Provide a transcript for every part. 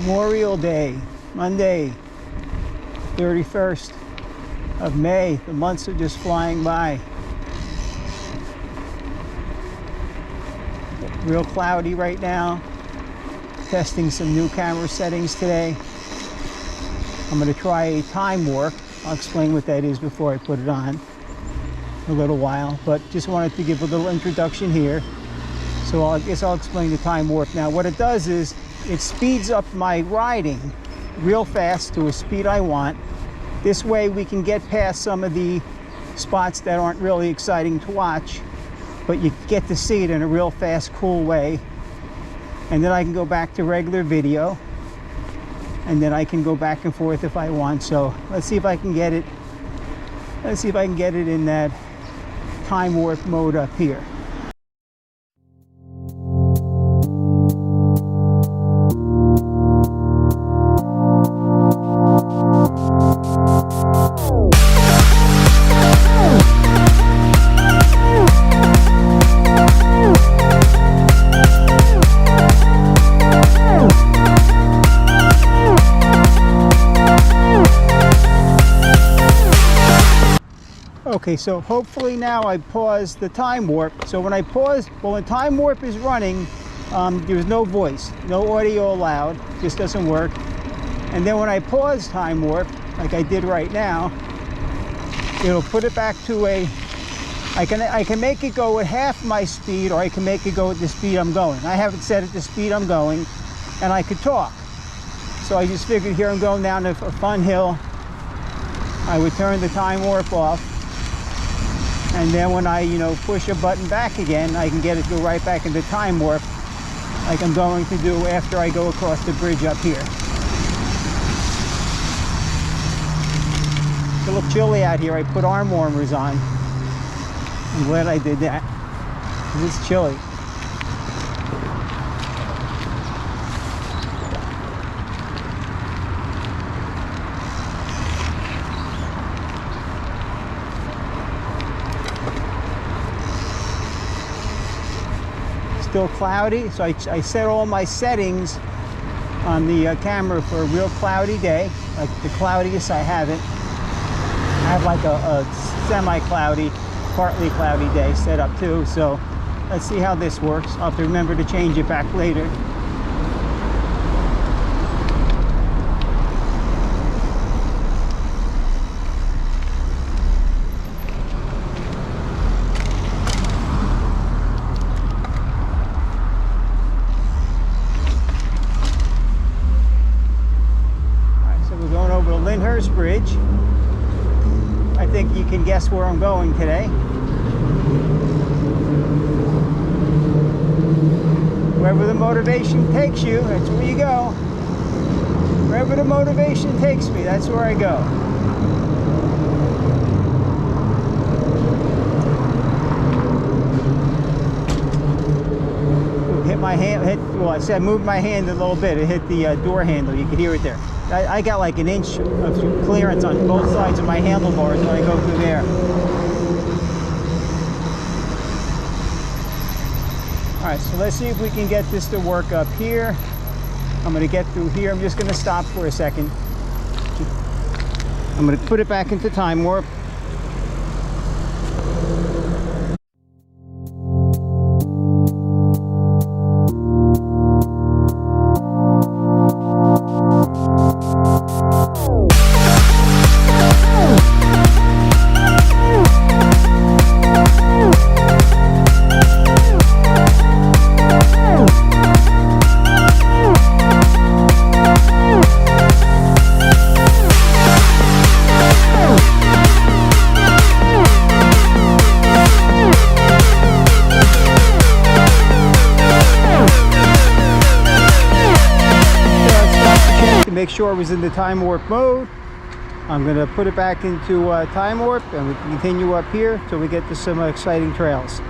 Memorial Day, Monday, 31st of May. The months are just flying by. Real cloudy right now. Testing some new camera settings today. I'm going to try a time warp. I'll explain what that is before I put it on in a little while, but just wanted to give a little introduction here. So I guess I'll explain the time warp now. What it does is it speeds up my riding real fast to a speed I want. This way we can get past some of the spots that aren't really exciting to watch, but you get to see it in a real fast, cool way. And then I can go back to regular video, and then I can go back and forth if I want. So let's see if I can get it. Let's see if I can get it in that time warp mode up here. Okay, so hopefully now I paused the time warp. So when I pause, well, when time warp is running, there's no voice, no audio allowed, just doesn't work. And then when I pause time warp, like I did right now, it'll put it back to a, I can make it go at half my speed, or I can make it go at the speed I'm going. I have it set at the speed I'm going, and I could talk. So I just figured here I'm going down a fun hill. I would turn the time warp off. And then when I, push a button back again, I can get it to go right back into time warp, like I'm going to do after I go across the bridge up here. It's a little chilly out here. I put arm warmers on. I'm glad I did that, 'cause it's chilly. Still cloudy, so I set all my settings on the camera for a real cloudy day, like the cloudiest I have it. I have like a semi-cloudy, partly cloudy day set up too, so let's see how this works. I'll have to remember to change it back later. Bridge. I think you can guess where I'm going today. Wherever the motivation takes you, that's where you go. Wherever the motivation takes me, that's where I go. Ooh, hit my hand, well, I said move my hand a little bit. It hit the door handle. You can hear it there. I got like an inch of clearance on both sides of my handlebars when I go through there. Alright, so let's see if we can get this to work up here. I'm going to get through here. I'm just going to stop for a second. I'm going to put it back into time warp. Make sure it was in the time warp mode. I'm going to put it back into time warp, and we can continue up here till we get to some exciting trails.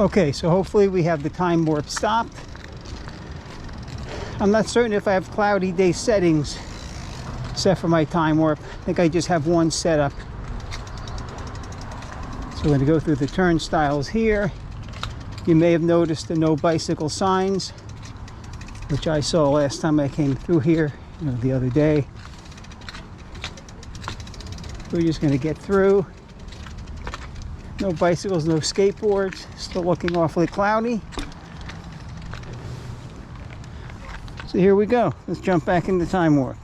Okay, so hopefully we have the time warp stopped. I'm not certain if I have cloudy day settings set for my time warp. I think I just have one set up. So we're going to go through the turnstiles here. You may have noticed the no bicycle signs, which I saw last time I came through here, the other day. We're just going to get through. No bicycles, no skateboards. Still looking awfully cloudy. So here we go. Let's jump back into time warp.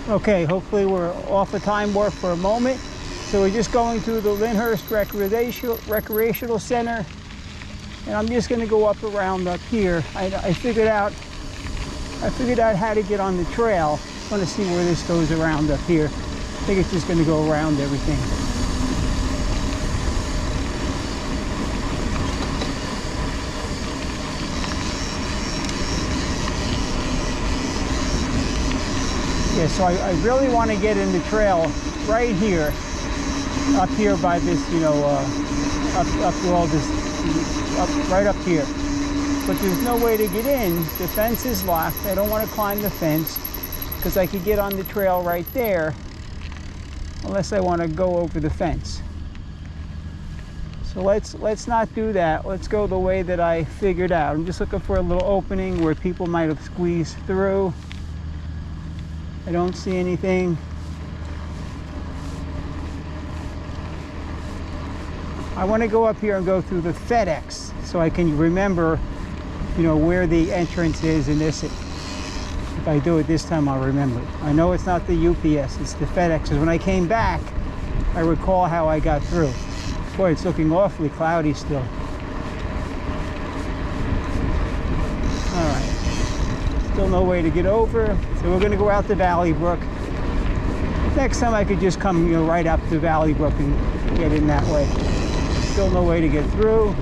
Okay, hopefully we're off of time warp for a moment. So we're just going through the Lyndhurst Recreational Center. And I'm just going to go up around up here. I figured out how to get on the trail. I want to see where this goes around up here. I think it's just going to go around everything. Yeah, so I really want to get in the trail right here, up here by this, up through all this, right up here. But there's no way to get in. The fence is locked. I don't want to climb the fence because I could get on the trail right there unless I want to go over the fence. So let's not do that. Let's go the way that I figured out. I'm just looking for a little opening where people might have squeezed through. I don't see anything. I want to go up here and go through the FedEx so I can remember, where the entrance is in this. If I do it this time, I'll remember. I know it's not the UPS, it's the FedEx. Because when I came back, I recall how I got through. Boy, it's looking awfully cloudy still. All right, still no way to get over. So we're going to go out to Valley Brook. Next time I could just come, right up to Valley Brook and get in that way. Still no way to get through.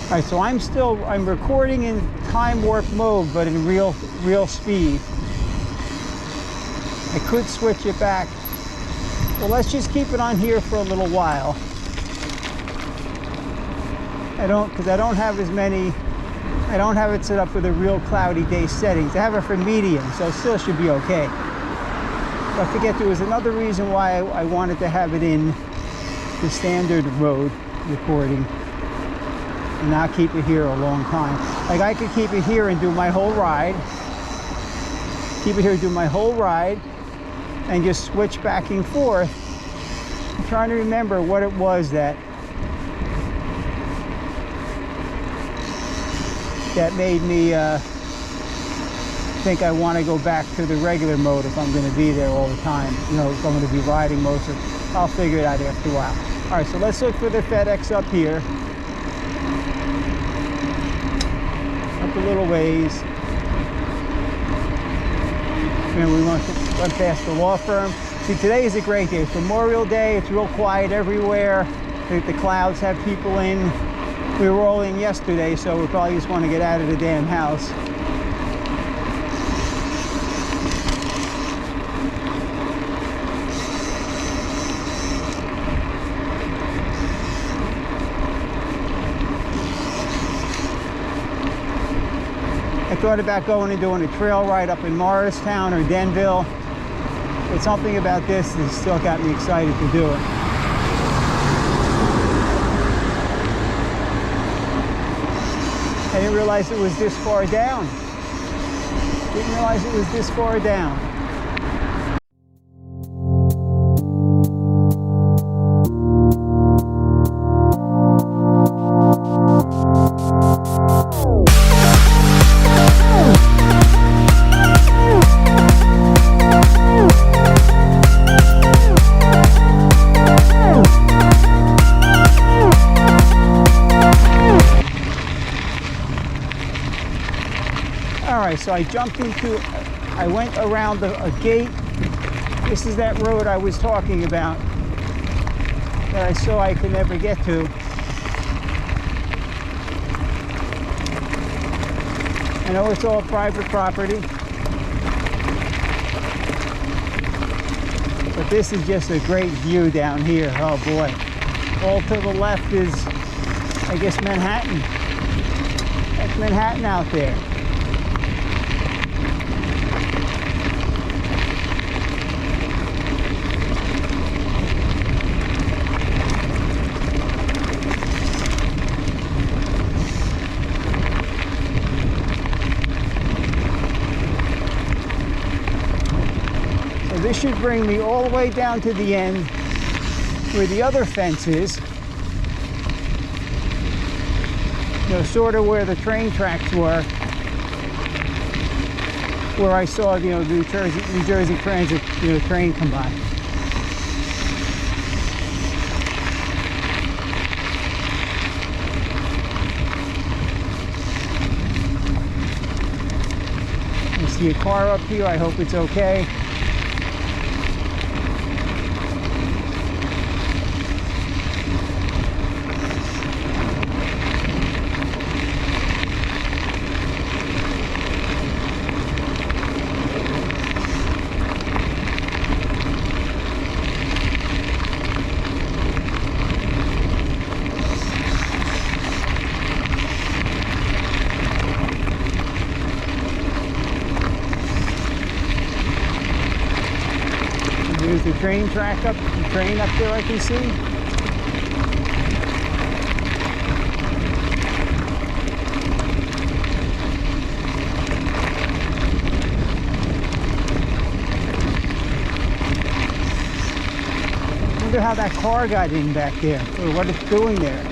All right, so I'm recording in time warp mode, but in real speed. I could switch it back. Well, let's just keep it on here for a little while. Because I don't have it set up with a real cloudy day settings. I have it for medium, so it still should be okay. But I forget there was another reason why I wanted to have it in the standard mode recording and not keep it here a long time. Like I could keep it here and do my whole ride. Keep it here and do my whole ride and just switch back and forth. I'm trying to remember what it was that made me think I want to go back to the regular mode if I'm going to be there all the time. If I'm going to be riding most of it. I'll figure it out after a while. All right, so let's look for the FedEx up here. Up a little ways. And we went past the law firm. See, today is a great day. It's Memorial Day. It's real quiet everywhere. The clouds have people in. We were all in yesterday, so we probably just want to get out of the damn house. I thought about going and doing a trail ride up in Morristown or Denville, but something about this has still got me excited to do it. I didn't realize it was this far down. Didn't realize it was this far down. right, so I I went around a gate. This is that road I was talking about that I saw I could never get to. I know it's all private property, but this is just a great view down here. Oh boy. All to the left is, I guess, Manhattan. That's Manhattan out there. This should bring me all the way down to the end where the other fence is. You know, sort of where the train tracks were. Where I saw, you know, the New Jersey Transit, you know, train come by. I see a car up here. I hope it's okay. There's the train track up, the train up there I can see. I wonder how that car got in back there, or what it's doing there.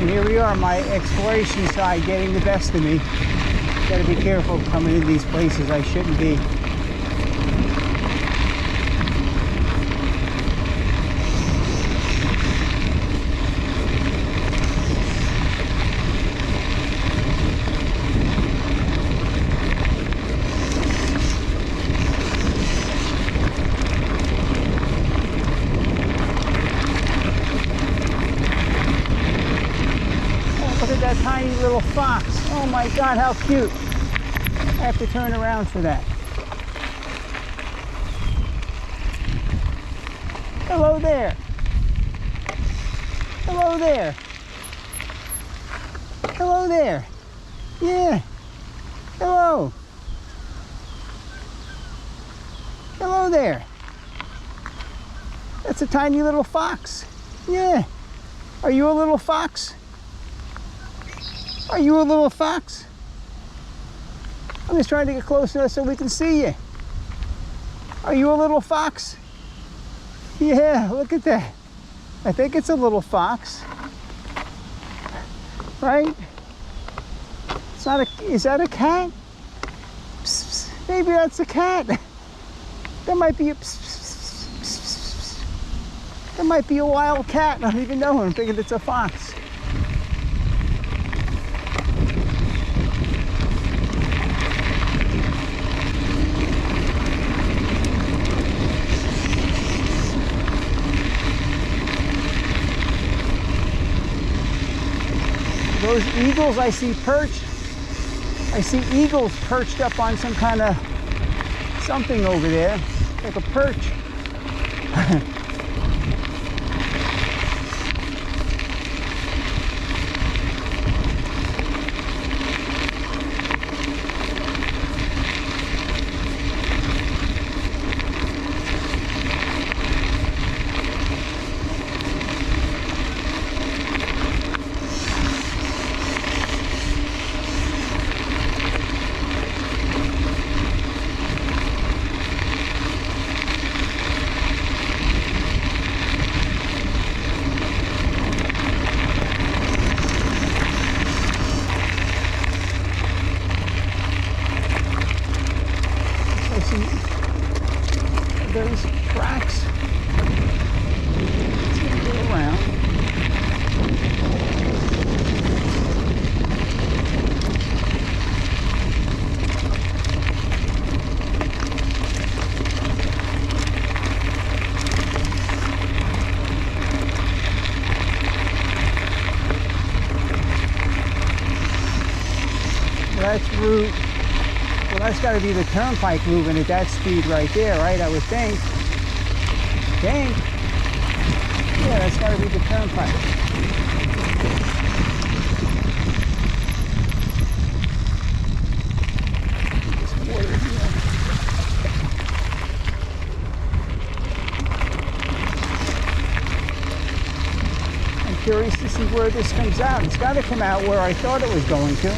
And here we are, my exploration side getting the best of me. Gotta be careful coming in these places I shouldn't be. That tiny little fox. Oh my God, how cute. I have to turn around for that. Hello there. Hello there. Hello there. Yeah. Hello. Hello there. That's a tiny little fox. Yeah. Are you a little fox? Are you a little fox? I'm just trying to get close enough so we can see you. Are you a little fox? Yeah, look at that. I think it's a little fox. Right? It's not a, is that a cat? Psst, psst. Maybe that's a cat. That might be a, psst, psst, psst, psst. That might be a wild cat. I don't even know. I'm thinking it's a fox. Those eagles I see perched. I see eagles perched up on some kind of something over there, like a perch. that's route. Well, that's got to be the turnpike moving at that speed right there, right? I would think. Yeah, that's got to be the turnpike. This water here. I'm curious to see where this comes out. It's got to come out where I thought it was going to.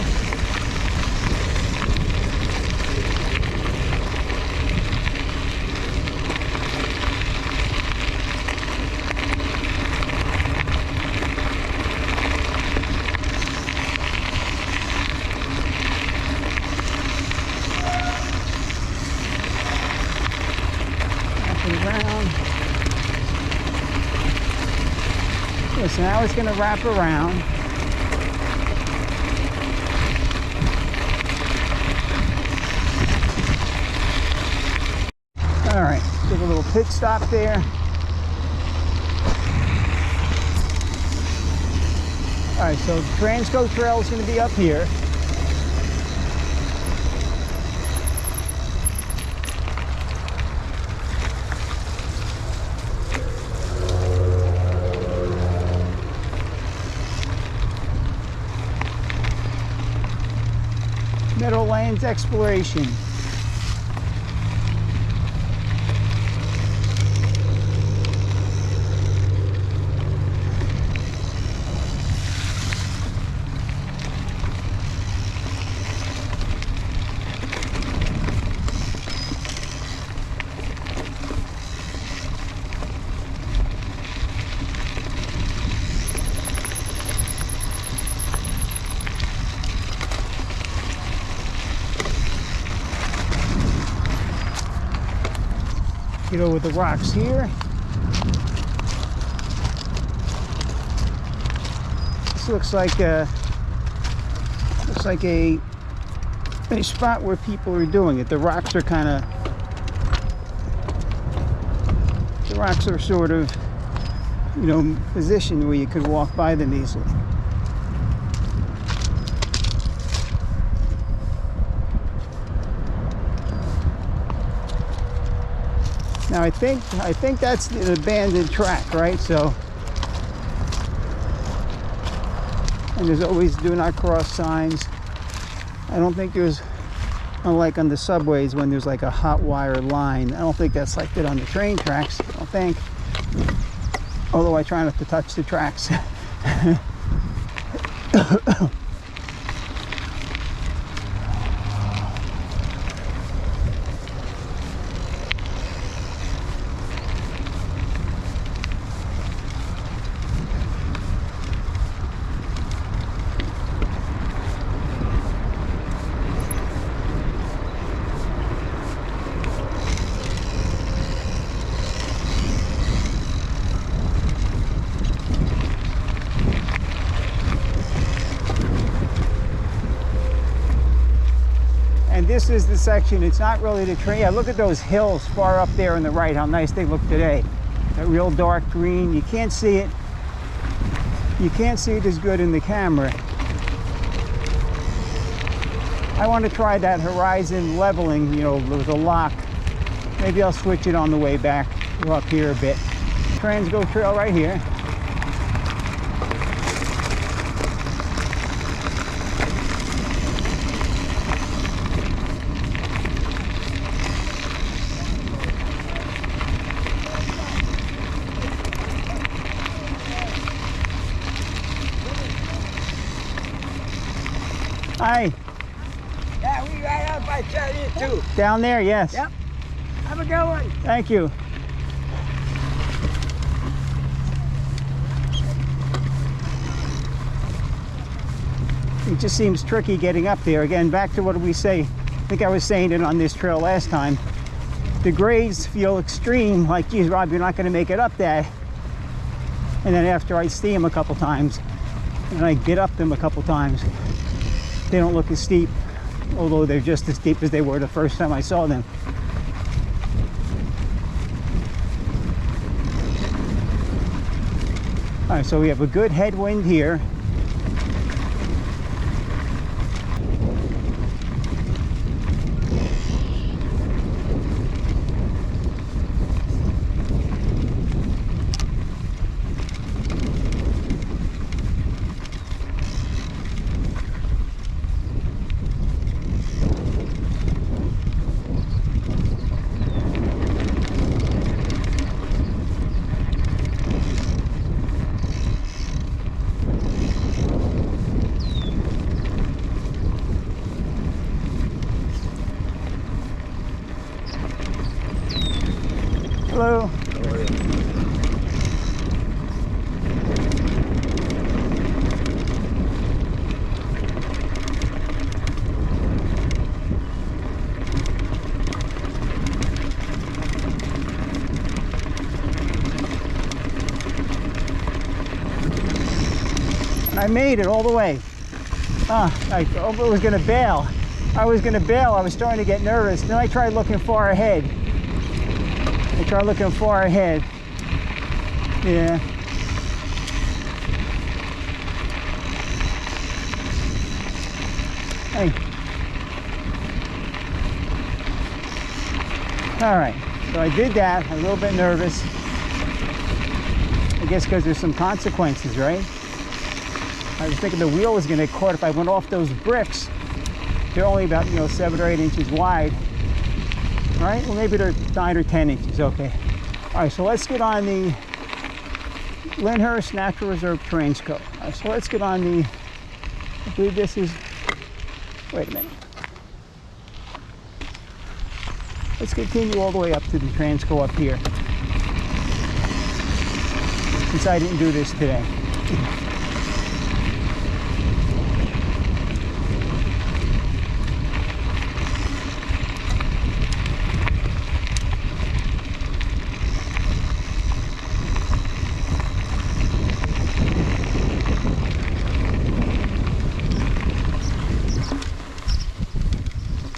So now it's going to wrap around. All right, take a little pit stop there. All right, so the Transco Trail is going to be up here. Meadowlands Exploration. Get over the rocks here. This looks like a spot where people are doing it. The rocks are sort of, you know, positioned where you could walk by them easily. Now I think that's the abandoned track, right? So, and there's always do not cross signs. I don't think there's, unlike on the subways when there's like a hot wire line, I don't think that's like that on the train tracks, I don't think. Although I try not to touch the tracks. This is the section, it's not really the train. Yeah, look at those hills far up there on the right, how nice they look today. That real dark green, you can't see it. You can't see it as good in the camera. I want to try that horizon leveling, you know, with a lock. Maybe I'll switch it on the way back. Go up here a bit. Transco Trail right here. Hi. Yeah, we right out by Chinese too. Down there, yes. Yep. Have a good one. Thank you. It just seems tricky getting up there. Again, back to what did we say? I think I was saying it on this trail last time. The grades feel extreme, like, geez, Rob, you're not going to make it up that. And then after I see them a couple times, and I get up them a couple times, they don't look as steep, although they're just as steep as they were the first time I saw them. All right, so we have a good headwind here. Hello. How are you? And I made it all the way. I was going to bail. I was starting to get nervous. Then I tried looking far ahead. Yeah. Hey. All right. So I did that. I'm a little bit nervous. I guess because there's some consequences, right? I was thinking the wheel was going to get caught if I went off those bricks. They're only about 7 or 8 inches wide. All right, well maybe they're 9 or 10 inches. Okay. All right, so let's get on the Lyndhurst Natural Reserve Transco. All right, so let's get on the. I believe this is. Wait a minute. Let's continue all the way up to the Transco up here. Since I didn't do this today.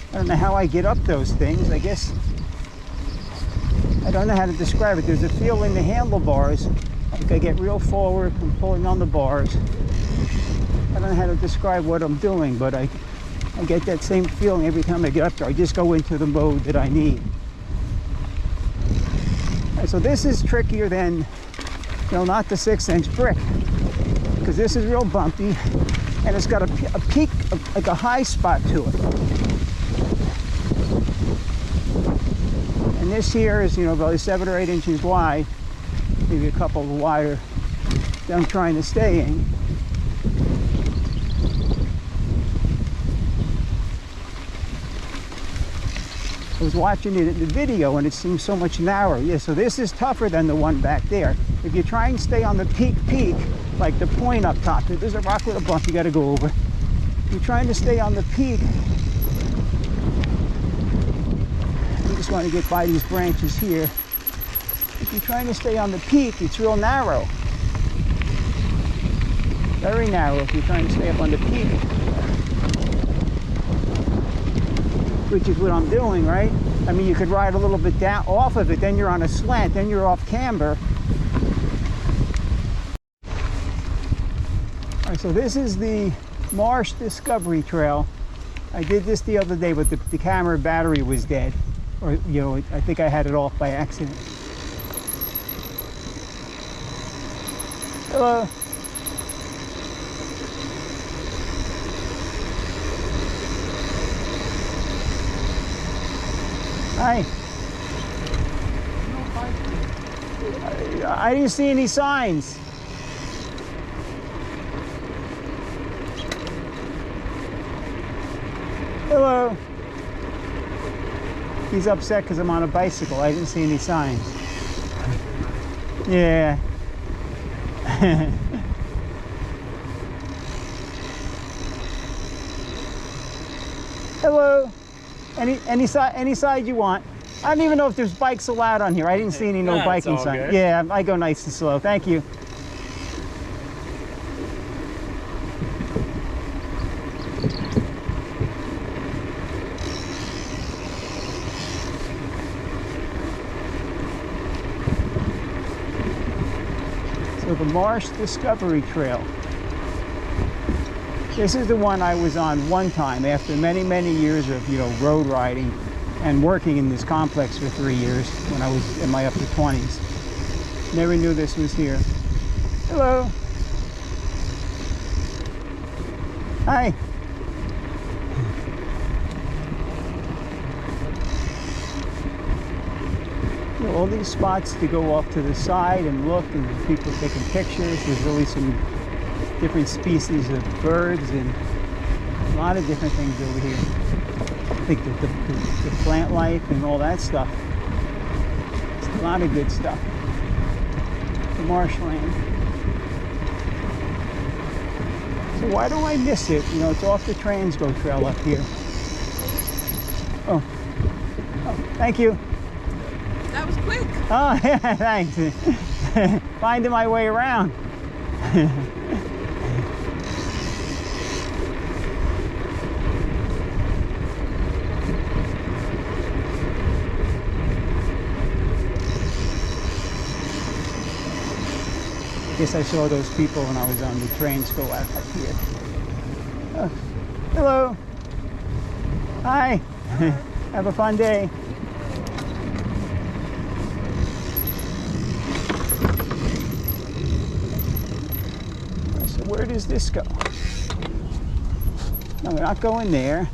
I don't know how I get up those things. I guess I don't know how to describe it. There's a feel in the handlebars. Like I get real forward from pulling on the bars. I don't know how to describe what I'm doing, but I get that same feeling every time I get up there. I just go into the mode that I need. All right, so this is trickier than, not the 6-inch brick, because this is real bumpy and it's got a peak, like a high spot to it. And this here is, about 7 or 8 inches wide, maybe a couple wider that I'm trying to stay in. I was watching it in the video and it seems so much narrower. Yeah, so this is tougher than the one back there. If you try and stay on the peak, like the point up top, there's a rock with a bump you got to go over. If you're trying to stay on the peak, you just want to get by these branches here. If you're trying to stay on the peak, it's real narrow. Very narrow if you're trying to stay up on the peak. Which is what I'm doing, right? I mean, you could ride a little bit down off of it, then you're on a slant, then you're off camber. All right, so this is the Marsh Discovery Trail. I did this the other day, but the camera battery was dead. Or, I think I had it off by accident. Hello. Hi. I didn't see any signs. Hello. He's upset because I'm on a bicycle. I didn't see any signs. Yeah. Hello. Any side you want. I don't even know if there's bikes allowed on here. I didn't see any biking signs. Yeah, I go nice and slow. Thank you. So the Marsh Discovery Trail. This is the one I was on one time after many, many years of, road riding and working in this complex for 3 years when I was in my upper 20s. Never knew this was here. Hello. Hi. All these spots to go off to the side and look, and people taking pictures. There's really some different species of birds and a lot of different things over here. I think the plant life and all that stuff. lot of good stuff. The marshland. So why do I miss it? You know, it's off the Transgo Trail up here. Oh, thank you. That was quick. Oh, yeah, thanks. Finding my way around. I guess I saw those people when I was on the trains go out up here. Oh, hello. Hi. Have a fun day. So where does this go? No, we're not going there.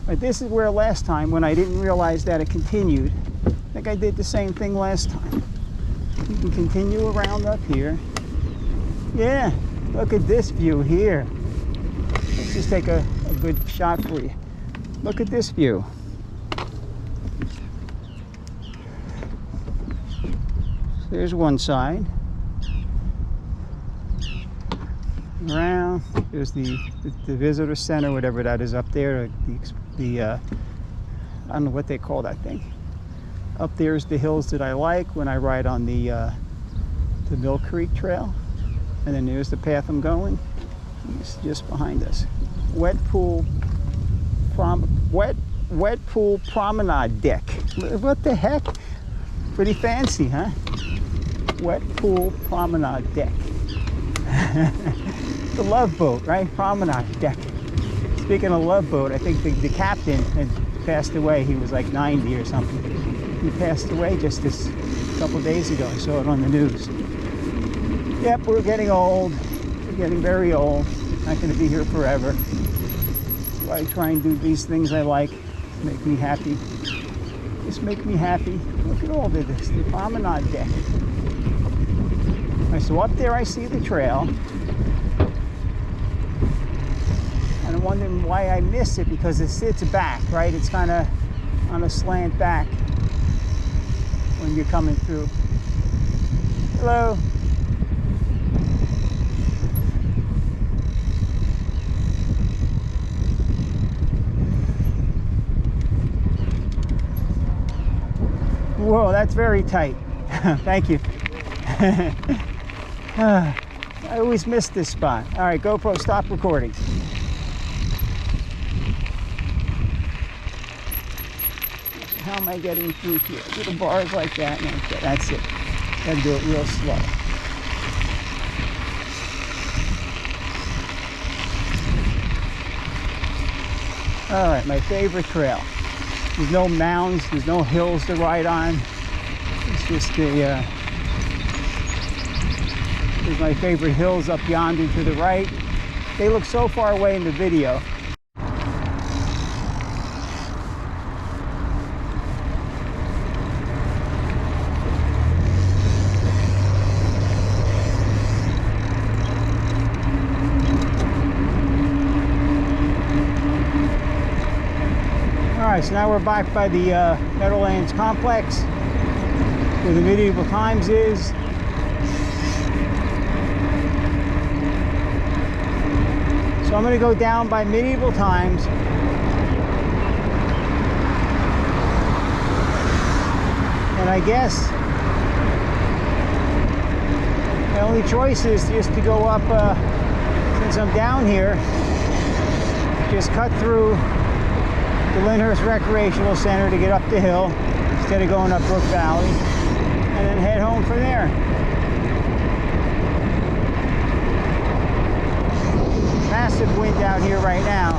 But this is where last time, when I didn't realize that it continued, I think I did the same thing last time. You can continue around up here. Yeah, look at this view here. Let's just take a good shot for you. Look at this view. So there's one side. Around, there's the visitor center, whatever that is up there. I don't know what they call that thing. Up there's the hills that I like when I ride on the Mill Creek Trail. And then there's the path I'm going. It's just behind us. Wet pool promenade deck. What the heck? Pretty fancy, huh? Wet pool promenade deck. The Love Boat, right? Promenade deck. Speaking of Love Boat, I think the captain had passed away. He was like 90 or something. He passed away just this couple days ago. I saw it on the news. Yep, we're getting old. We're getting very old. Not going to be here forever. So I try and do these things I like to make me happy. Just make me happy. Look at all of this. The promenade deck. Right, so up there I see the trail. And I'm wondering why I miss it, because it sits back, right? It's kind of on a slant back when you're coming through. Hello. Whoa, that's very tight. Thank you. I always miss this spot. All right, GoPro, stop recording. How am I getting through here? Little bars like that. No, okay, that's it. Gotta do it real slow. All right, my favorite trail. There's no mounds, there's no hills to ride on. It's just there's my favorite hills up yonder to the right. They look so far away in the video. Alright, so now we're back by the Meadowlands complex, where the Medieval Times is. So I'm going to go down by Medieval Times. And I guess my only choice is just to go up, since I'm down here, just cut through the Lyndhurst Recreational Center to get up the hill instead of going up Brook Valley, and then head home from there. Massive wind out here right now.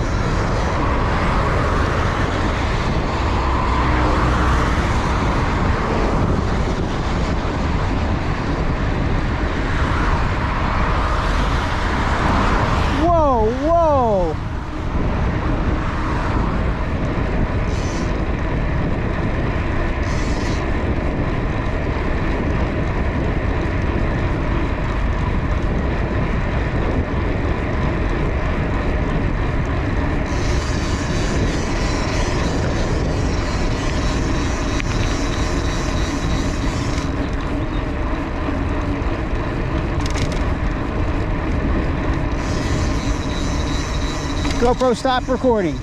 Whoa, whoa! GoPro, stop recording.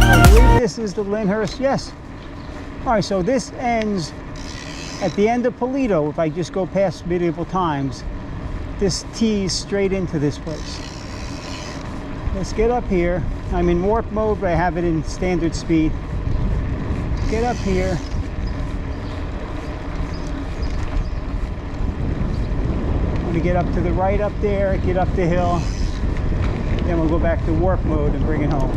I believe this is the Lyndhurst, yes. All right, so this ends at the end of Polito. If I just go past medieval times, this tees straight into this place. Let's get up here. I'm in warp mode, but I have it in standard speed. Get up here. I'm going to get up to the right up there, get up the hill. Then we'll go back to warp mode and bring it home.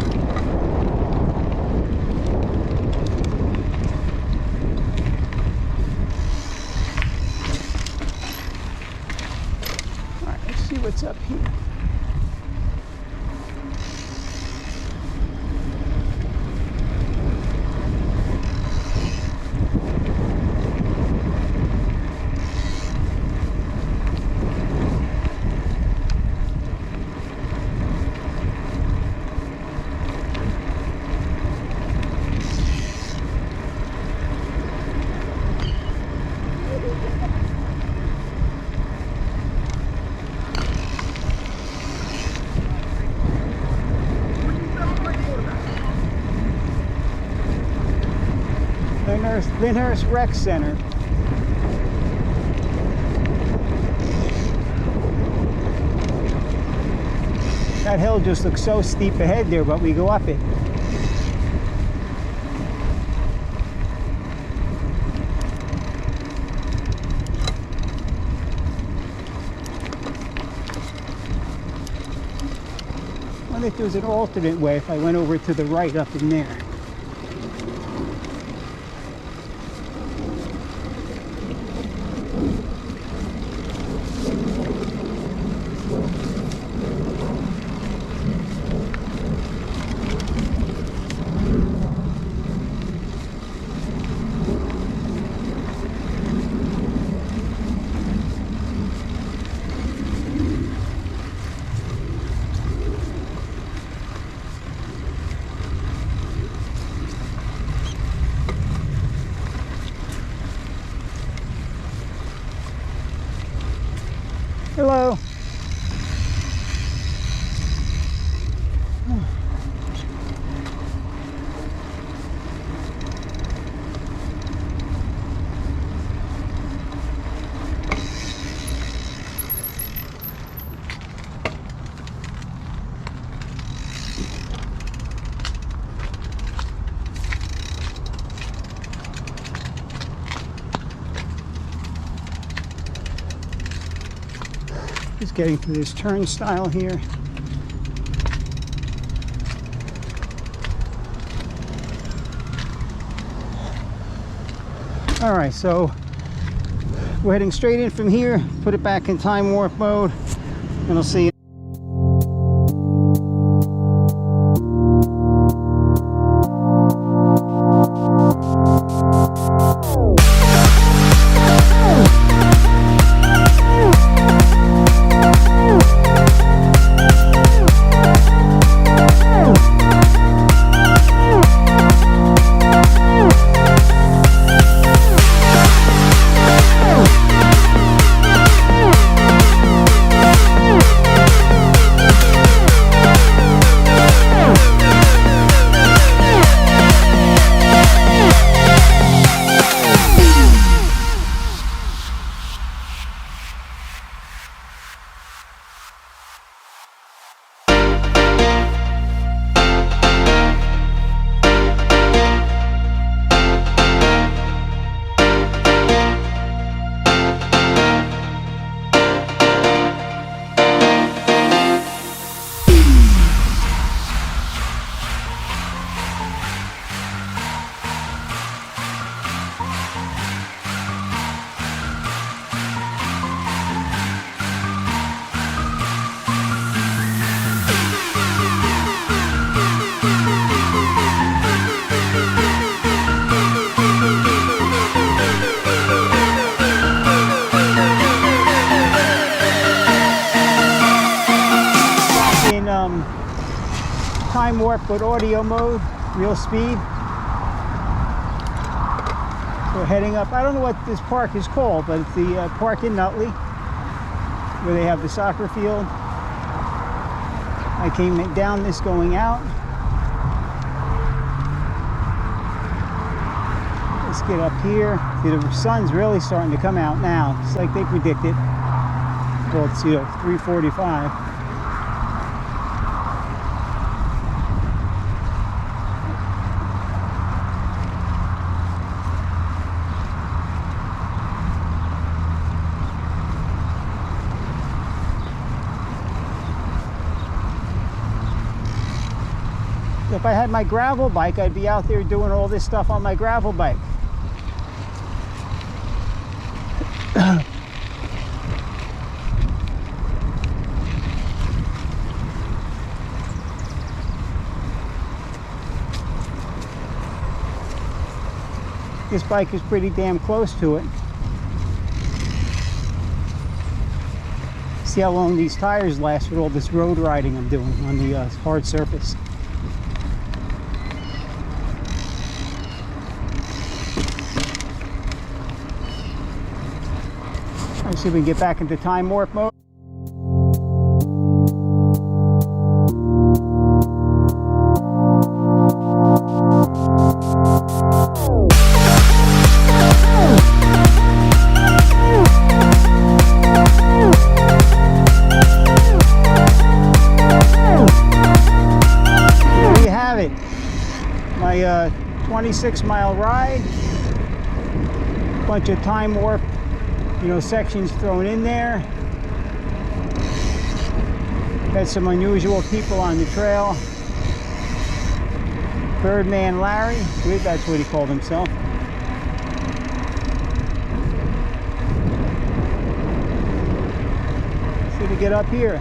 All right, let's see what's up here. Lyndhurst Rec Center. That hill just looks so steep ahead there, but we go up it. I wonder if there's an alternate way if I went over to the right up in there. Hello. Just getting to this turnstile here. All right, so we're heading straight in from here, put it back in time warp mode, and I'll see you. Time warp, but audio mode, real speed. We're heading up. I don't know what this park is called, but it's the park in Nutley where they have the soccer field. I came down this going out. Let's get up here. See, the sun's really starting to come out now. It's like they predicted. Well, it's 3:45. If I had my gravel bike, I'd be out there doing all this stuff on my gravel bike. This bike is pretty damn close to it. See how long these tires last with all this road riding I'm doing on the hard surface. Let's see if we can get back into time warp mode. There you have it. My 26-mile ride. Bunch of time warp, sections thrown in there. Had some unusual people on the trail. Birdman Larry, that's what he called himself. So to get up here.